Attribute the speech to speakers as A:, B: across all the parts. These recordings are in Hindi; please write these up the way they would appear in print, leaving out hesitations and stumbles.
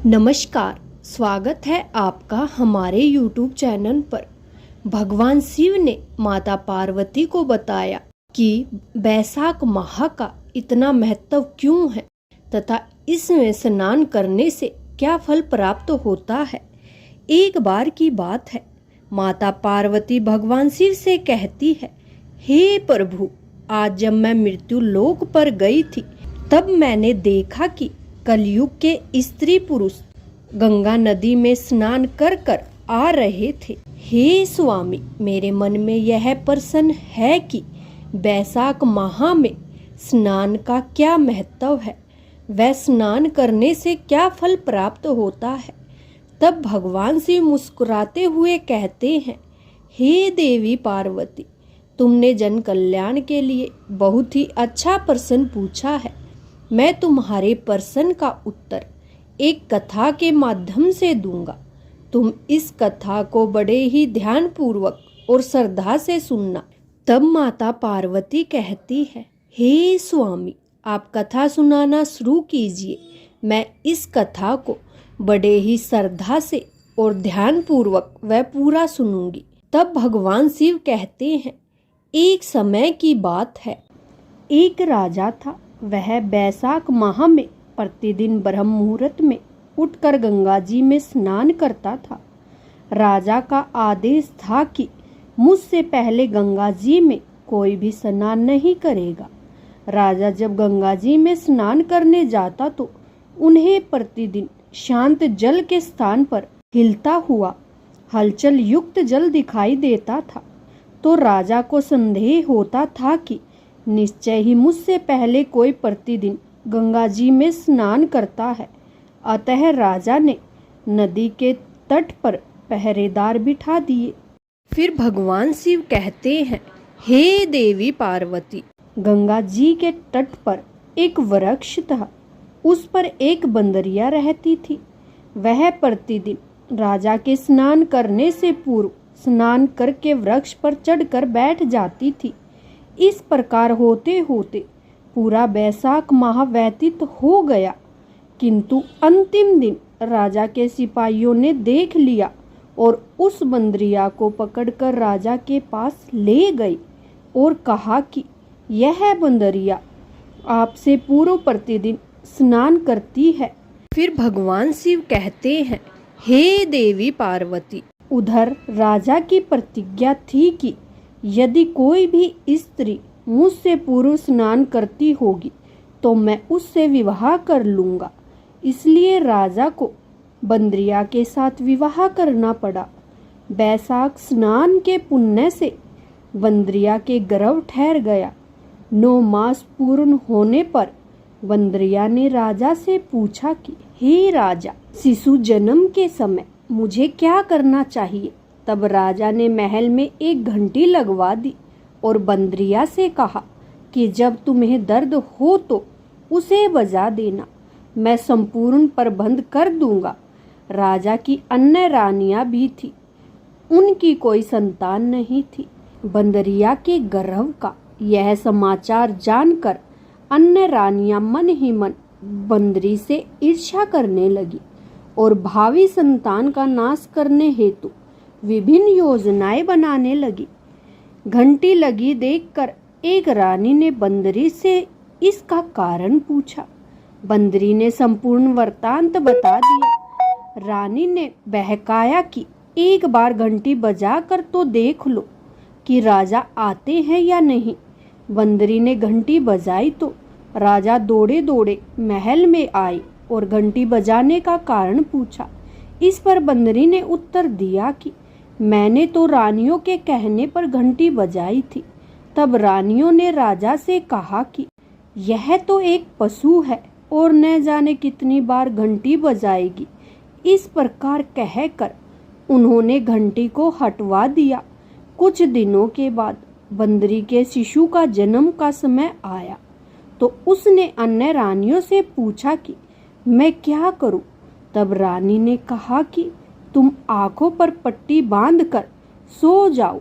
A: नमस्कार, स्वागत है आपका हमारे YouTube चैनल पर। भगवान शिव ने माता पार्वती को बताया कि बैसाख माह का इतना महत्व क्यों है तथा इसमें स्नान करने से क्या फल प्राप्त होता है। एक बार की बात है, माता पार्वती भगवान शिव से कहती है, हे प्रभु, आज जब मैं मृत्यु लोक पर गई थी तब मैंने देखा कि कलयुग के स्त्री पुरुष गंगा नदी में स्नान कर कर आ रहे थे। हे स्वामी, मेरे मन में यह प्रश्न है कि बैसाख माह में स्नान का क्या महत्व है, वह स्नान करने से क्या फल प्राप्त होता है। तब भगवान शिव मुस्कुराते हुए कहते हैं, हे देवी पार्वती, तुमने जन कल्याण के लिए बहुत ही अच्छा प्रश्न पूछा है। मैं तुम्हारे प्रश्न का उत्तर एक कथा के माध्यम से दूंगा। तुम इस कथा को बड़े ही ध्यान पूर्वक और श्रद्धा से सुनना। तब माता पार्वती कहती है, हे स्वामी, आप कथा सुनाना शुरू कीजिए। मैं इस कथा को बड़े ही श्रद्धा से और ध्यान पूर्वक वह पूरा सुनूंगी। तब भगवान शिव कहते हैं, एक समय की बात है, एक राजा था। वह बैसाख माह में प्रतिदिन ब्रह्म मुहूर्त में उठकर गंगा जी में स्नान करता था। राजा का आदेश था कि मुझसे पहले गंगा जी में कोई भी स्नान नहीं करेगा। राजा जब गंगा जी में स्नान करने जाता तो उन्हें प्रतिदिन शांत जल के स्थान पर हिलता हुआ हलचल युक्त जल दिखाई देता था। तो राजा को संदेह होता था कि निश्चय ही मुझसे पहले कोई प्रतिदिन गंगा जी में स्नान करता है। अतः राजा ने नदी के तट पर पहरेदार बिठा दिए। फिर भगवान शिव कहते हैं, हे देवी पार्वती, गंगा जी के तट पर एक वृक्ष था। उस पर एक बंदरिया रहती थी। वह प्रतिदिन राजा के स्नान करने से पूर्व स्नान करके वृक्ष पर चढ़कर बैठ जाती थी। इस प्रकार होते होते पूरा बैसाख माह व्यतीत हो गया, किंतु अंतिम दिन राजा के सिपाहियों ने देख लिया और उस बंदरिया को पकड़कर राजा के पास ले गए और कहा कि यह बंदरिया आपसे पूर्व प्रतिदिन स्नान करती है। फिर भगवान शिव कहते हैं, हे देवी पार्वती, उधर राजा की प्रतिज्ञा थी कि यदि कोई भी स्त्री मुझसे पूर्व स्नान करती होगी तो मैं उससे विवाह कर लूंगा। इसलिए राजा को बंदरिया के साथ विवाह करना पड़ा। बैसाख स्नान के पुण्य से बंदरिया के गर्भ ठहर गया। 9 मास पूर्ण होने पर बंदरिया ने राजा से पूछा कि हे राजा, शिशु जन्म के समय मुझे क्या करना चाहिए। तब राजा ने महल में एक घंटी लगवा दी और बंदरिया से कहा कि जब तुम्हें दर्द हो तो उसे बजा देना, मैं संपूर्ण प्रबंध कर दूंगा। राजा की अन्य रानियां भी थी, उनकी कोई संतान नहीं थी। बंदरिया के गर्भ का यह समाचार जानकर अन्य रानियां मन ही मन बंदरी से ईर्ष्या करने लगी और भावी संतान का नाश करने हेतु विभिन्न योजनाएं बनाने लगी। घंटी लगी देखकर एक रानी ने बंदरी से इसका कारण पूछा। बंदरी ने संपूर्ण वृत्तांत बता दिया। रानी ने बहकाया कि एक बार घंटी बजाकर तो देख लो कि राजा आते हैं या नहीं। बंदरी ने घंटी बजाई तो राजा दौड़े दौड़े महल में आए और घंटी बजाने का कारण पूछा। इस पर बंदरी ने उत्तर दिया कि मैंने तो रानियों के कहने पर घंटी बजाई थी। तब रानियों ने राजा से कहा कि यह तो एक पशु है और न जाने कितनी बार घंटी बजाएगी। इस प्रकार कहकर उन्होंने घंटी को हटवा दिया। कुछ दिनों के बाद बंदरी के शिशु का जन्म का समय आया तो उसने अन्य रानियों से पूछा कि मैं क्या करूं। तब रानी ने कहा कि तुम आंखों पर पट्टी बांधकर सो जाओ।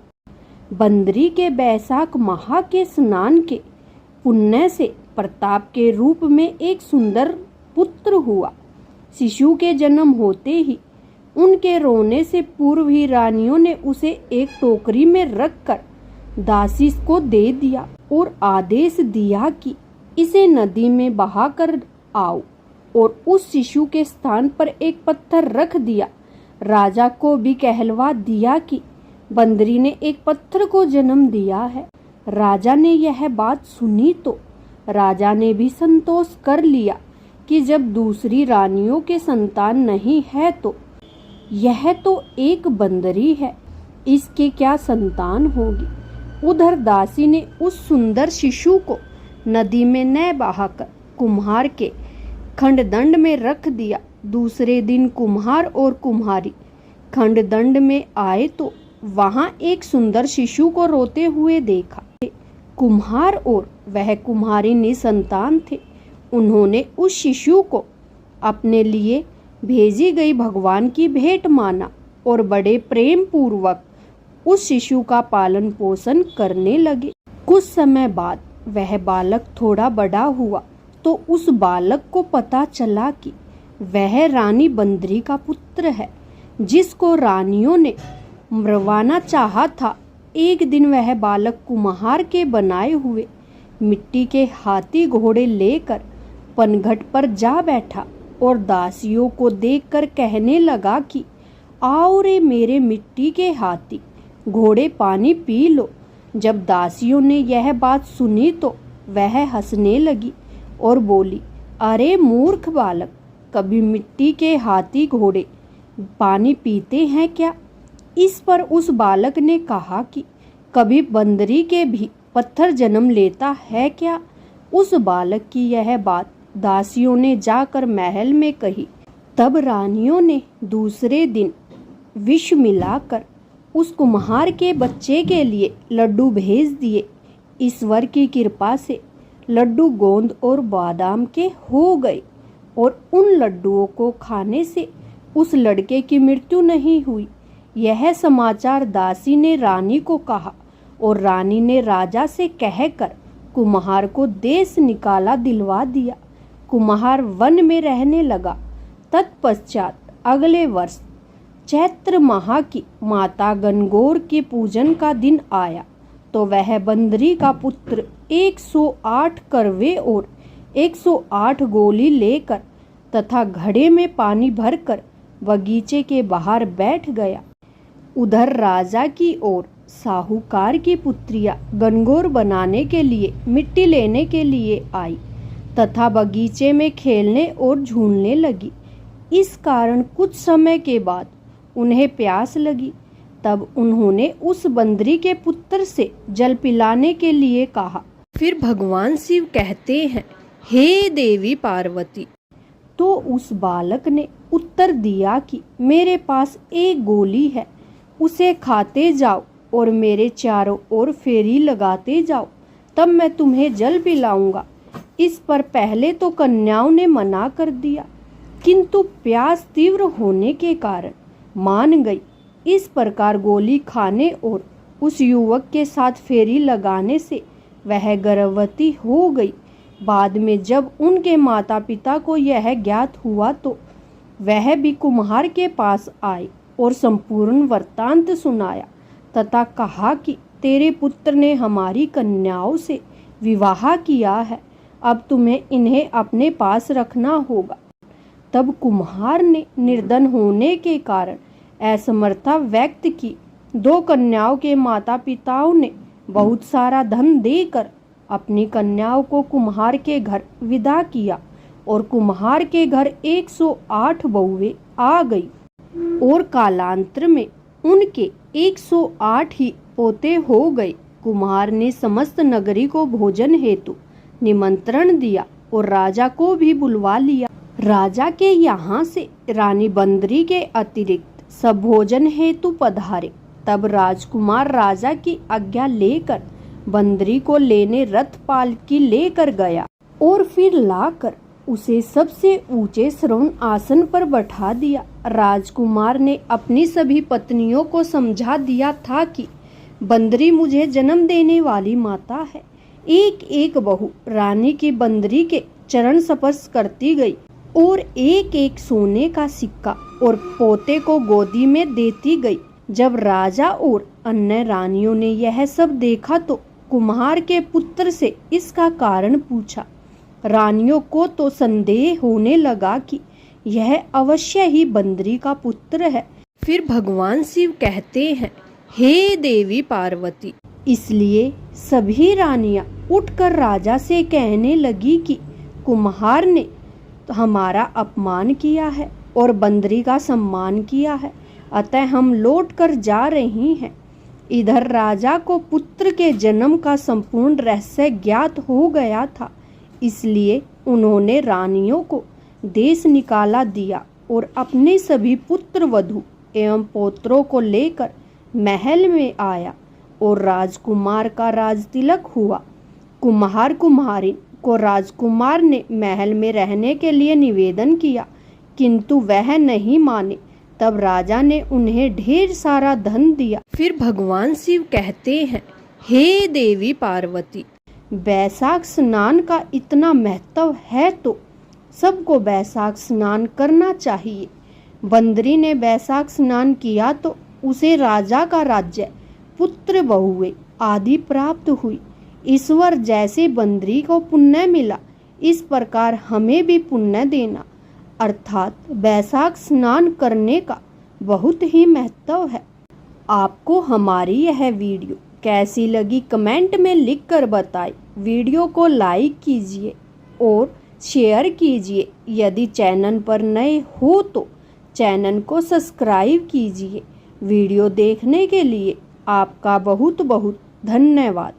A: बंदरी के बैसाख माह के स्नान के पुण्य से प्रताप के रूप में एक सुंदर पुत्र हुआ। शिशु के जन्म होते ही उनके रोने से पूर्व ही रानियों ने उसे एक टोकरी में रखकर दासी को दे दिया और आदेश दिया कि इसे नदी में बहा कर आओ, और उस शिशु के स्थान पर एक पत्थर रख दिया। राजा को भी कहलवा दिया कि बंदरी ने एक पत्थर को जन्म दिया है। राजा ने यह बात सुनी तो राजा ने भी संतोष कर लिया कि जब दूसरी रानियों के संतान नहीं है तो यह तो एक बंदरी है, इसके क्या संतान होगी। उधर दासी ने उस सुंदर शिशु को नदी में न बहाकर कुम्हार के खंडदंड में रख दिया। दूसरे दिन कुम्हार और कुम्हारी खंडदंड में आए तो वहां एक सुंदर शिशु को रोते हुए देखा। कुम्हार और वह कुम्हारी निसंतान थे। उन्होंने उस शिशु को अपने लिए भेजी गई भगवान की भेंट माना और बड़े प्रेम पूर्वक उस शिशु का पालन पोषण करने लगे। कुछ समय बाद वह बालक थोड़ा बड़ा हुआ तो उस बालक को पता चला कि वह रानी बंदरी का पुत्र है, जिसको रानियों ने मरवाना चाहा था। एक दिन वह बालक कुम्हार के बनाए हुए मिट्टी के हाथी घोड़े लेकर पनघट पर जा बैठा और दासियों को देखकर कहने लगा कि आओ रे मेरे मिट्टी के हाथी घोड़े, पानी पी लो। जब दासियों ने यह बात सुनी तो वह हंसने लगी और बोली, अरे मूर्ख बालक, कभी मिट्टी के हाथी घोड़े पानी पीते हैं क्या? इस पर उस बालक ने कहा कि कभी बंदरी के भी पत्थर जन्म लेता है क्या? उस बालक की यह बात दासियों ने जाकर महल में कही। तब रानियों ने दूसरे दिन विष मिलाकर उस कुम्हार के बच्चे के लिए लड्डू भेज दिए। ईश्वर की कृपा से लड्डू गोंद और बादाम के हो गए और उन लड्डुओं को खाने से उस लड़के की मृत्यु नहीं हुई। यह समाचार दासी ने रानी को कहा और रानी ने राजा से कहकर कुम्हार को देश निकाला दिलवा दिया। कुम्हार वन में रहने लगा। तत्पश्चात अगले वर्ष चैत्र माह की माता गणगौर के पूजन का दिन आया तो वह बंदरी का पुत्र 108 करवे और 108 गोली लेकर तथा घड़े में पानी भरकर बगीचे के बाहर बैठ गया। उधर राजा की ओर साहूकार की पुत्रियां गणगौर बनाने के लिए मिट्टी लेने के लिए आई तथा बगीचे में खेलने और झूलने लगी। इस कारण कुछ समय के बाद उन्हें प्यास लगी। तब उन्होंने उस बंदरी के पुत्र से जल पिलाने के लिए कहा। फिर भगवान शिव कहते हैं, हे देवी पार्वती। तो उस बालक ने उत्तर दिया कि मेरे पास एक गोली है, उसे खाते जाओ और मेरे चारों ओर फेरी लगाते जाओ, तब मैं तुम्हें जल पिलाऊंगा। इस पर पहले तो कन्याओं ने मना कर दिया, किंतु प्यास तीव्र होने के कारण मान गई। इस प्रकार गोली खाने और उस युवक के साथ फेरी लगाने से वह गर्भवती हो गई। बाद में जब उनके माता पिता को यह ज्ञात हुआ तो वह भी कुम्हार के पास आए और संपूर्ण वृत्तांत सुनाया तथा कहा कि तेरे पुत्र ने हमारी कन्याओं से विवाह किया है, अब तुम्हें इन्हें अपने पास रखना होगा। तब कुम्हार ने निर्धन होने के कारण असमर्थता व्यक्त की। 2 कन्याओं के माता पिताओं ने बहुत सारा धन देकर अपनी कन्याओं को कुम्हार के घर विदा किया और कुम्हार के घर 108 बहुएं आ गई और कालांतर में उनके 108 ही पोते हो गए। कुम्हार ने समस्त नगरी को भोजन हेतु निमंत्रण दिया और राजा को भी बुलवा लिया। राजा के यहाँ से रानी बंदरी के अतिरिक्त सब भोजन हेतु पधारे। तब राजकुमार राजा की आज्ञा लेकर बंदरी को लेने रथ पालकी लेकर गया और फिर लाकर उसे सबसे ऊंचे श्रवण आसन पर बैठा दिया। राजकुमार ने अपनी सभी पत्नियों को समझा दिया था कि बंदरी मुझे जन्म देने वाली माता है। एक एक बहू रानी की बंदरी के चरण स्पर्श करती गई और एक एक सोने का सिक्का और पोते को गोदी में देती गई। जब राजा और अन्य रानियों ने यह सब देखा तो कुम्हार के पुत्र से इसका कारण पूछा। रानियों को तो संदेह होने लगा कि यह अवश्य ही बंदरी का पुत्र है। फिर भगवान शिव कहते हैं, हे देवी पार्वती। इसलिए सभी रानियां उठकर राजा से कहने लगी कि कुम्हार ने तो हमारा अपमान किया है और बंदरी का सम्मान किया है, अतः हम लौट कर जा रही हैं। इधर राजा को पुत्र के जन्म का संपूर्ण रहस्य ज्ञात हो गया था, इसलिए उन्होंने रानियों को देश निकाला दिया और अपने सभी पुत्र वधू एवं पौत्रों को लेकर महल में आया और राजकुमार का राजतिलक हुआ। कुम्हार कुम्हारिन को राजकुमार ने महल में रहने के लिए निवेदन किया, किंतु वह नहीं माने। तब राजा ने उन्हें ढेर सारा धन दिया। फिर भगवान शिव कहते हैं, हे देवी पार्वती, बैसाख स्नान का इतना महत्व है तो सबको बैसाख स्नान करना चाहिए। बंदरी ने बैसाख स्नान किया तो उसे राजा का राज्य, पुत्र बहुएं आदि प्राप्त हुई। ईश्वर जैसे बंदरी को पुण्य मिला, इस प्रकार हमें भी पुण्य देना। अर्थात बैसाख स्नान करने का बहुत ही महत्व है। आपको हमारी यह वीडियो कैसी लगी कमेंट में लिखकर बताएं। वीडियो को लाइक कीजिए और शेयर कीजिए। यदि चैनल पर नए हो तो चैनल को सब्सक्राइब कीजिए। वीडियो देखने के लिए आपका बहुत बहुत धन्यवाद।